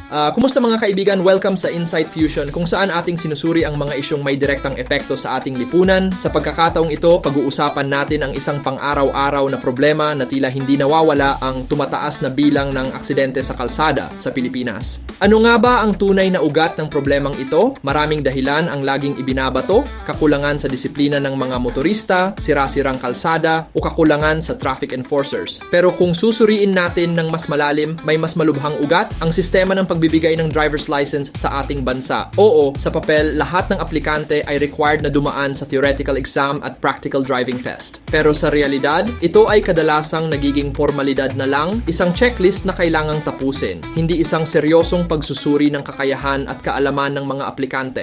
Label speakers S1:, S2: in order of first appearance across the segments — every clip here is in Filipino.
S1: Kumusta mga kaibigan? Welcome sa Insight Fusion kung saan ating sinusuri ang mga isyong may direktang epekto sa ating lipunan. Sa pagkakataong ito, pag-uusapan natin ang isang pang-araw-araw na problema na tila hindi nawawala, ang tumataas na bilang ng aksidente sa kalsada sa Pilipinas. Ano nga ba ang tunay na ugat ng problemang ito? Maraming dahilan ang laging ibinabato: kakulangan sa disiplina ng mga motorista, sira-sirang kalsada, o kakulangan sa traffic enforcers. Pero kung susuriin natin ng mas malalim, may mas malubhang ugat: ang sistema ng pagbibigay ng driver's license sa ating bansa. Oo, sa papel, lahat ng aplikante ay required na dumaan sa theoretical exam at practical driving test. Pero sa realidad, ito ay kadalasang nagiging formalidad na lang, isang checklist na kailangang tapusin, hindi isang seryosong pagsusuri ng kakayahan at kaalaman ng mga aplikante.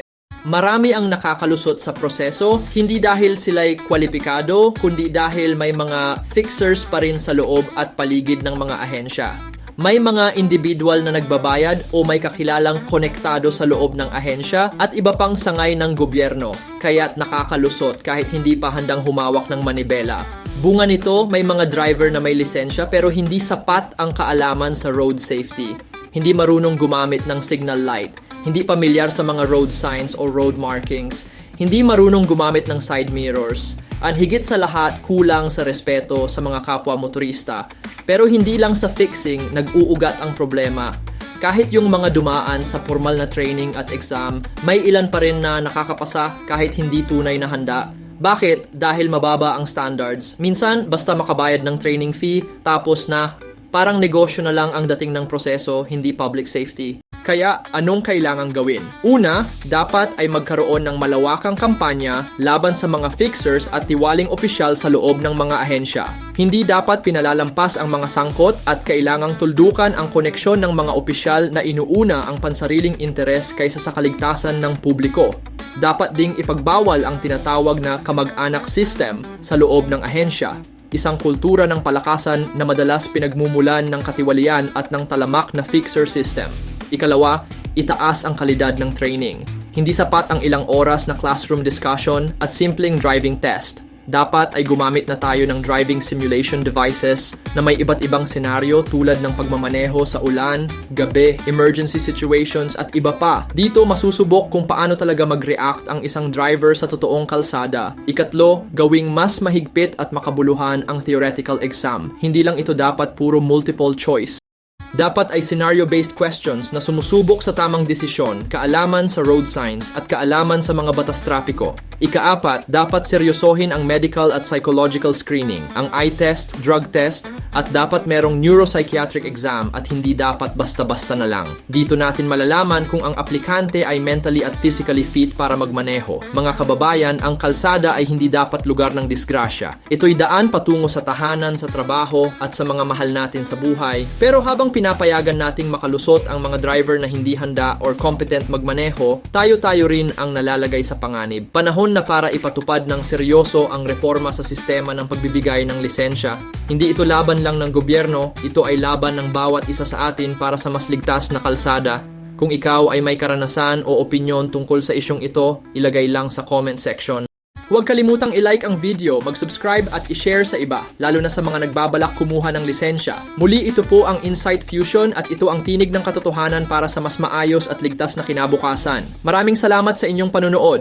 S1: Marami ang nakakalusot sa proseso, hindi dahil sila'y kwalipikado, kundi dahil may mga fixers pa rin sa loob at paligid ng mga ahensya. May mga individual na nagbabayad o may kakilalang konektado sa loob ng ahensya at iba pang sangay ng gobyerno, kaya't nakakalusot kahit hindi pa handang humawak ng manibela. Bunga nito, may mga driver na may lisensya pero hindi sapat ang kaalaman sa road safety. Hindi marunong gumamit ng signal light, hindi pamilyar sa mga road signs o road markings, hindi marunong gumamit ng side mirrors, at higit sa lahat, kulang sa respeto sa mga kapwa motorista. Pero hindi lang sa fixing nag-uugat ang problema. Kahit yung mga dumaan sa formal na training at exam, may ilan pa rin na nakakapasa kahit hindi tunay na handa. Bakit? Dahil mababa ang standards. Minsan, basta makabayad ng training fee, tapos na, parang negosyo na lang ang dating ng proseso, hindi public safety. Kaya, anong kailangang gawin? Una, dapat ay magkaroon ng malawakang kampanya laban sa mga fixers at tiwaling opisyal sa loob ng mga ahensya. Hindi dapat pinalalampas ang mga sangkot at kailangang tuldukan ang koneksyon ng mga opisyal na inuuna ang pansariling interes kaysa sa kaligtasan ng publiko. Dapat ding ipagbawal ang tinatawag na kamag-anak system sa loob ng ahensya, isang kultura ng palakasan na madalas pinagmumulan ng katiwalian at ng talamak na fixer system. Ikalawa, itaas ang kalidad ng training. Hindi sapat ang ilang oras na classroom discussion at simpleng driving test. Dapat ay gumamit na tayo ng driving simulation devices na may iba't ibang senaryo tulad ng pagmamaneho sa ulan, gabi, emergency situations at iba pa. Dito masusubok kung paano talaga mag-react ang isang driver sa totoong kalsada. Ikatlo, gawing mas mahigpit at makabuluhan ang theoretical exam. Hindi lang ito dapat puro multiple choice. Dapat ay scenario-based questions na sumusubok sa tamang desisyon, kaalaman sa road signs at kaalaman sa mga batas trapiko. Ikaapat, dapat seryosohin ang medical at psychological screening, ang eye test, drug test, at dapat merong neuropsychiatric exam at hindi dapat basta-basta na lang. Dito natin malalaman kung ang aplikante ay mentally at physically fit para magmaneho. Mga kababayan, ang kalsada ay hindi dapat lugar ng disgrasya. Ito'y daan patungo sa tahanan, sa trabaho, at sa mga mahal natin sa buhay. Pero habang pinapayagan nating makalusot ang mga driver na hindi handa or competent magmaneho, tayo-tayo rin ang nalalagay sa panganib. Panahon na para ipatupad ng seryoso ang reforma sa sistema ng pagbibigay ng lisensya. Hindi ito laban lang ng gobyerno, ito ay laban ng bawat isa sa atin para sa mas ligtas na kalsada. Kung ikaw ay may karanasan o opinyon tungkol sa isyong ito, ilagay lang sa comment section. Huwag kalimutang i-like ang video, mag-subscribe at i-share sa iba, lalo na sa mga nagbabalak kumuha ng lisensya. Muli, ito po ang Insight Fusion at ito ang tinig ng katotohanan para sa mas maayos at ligtas na kinabukasan. Maraming salamat sa inyong panunood.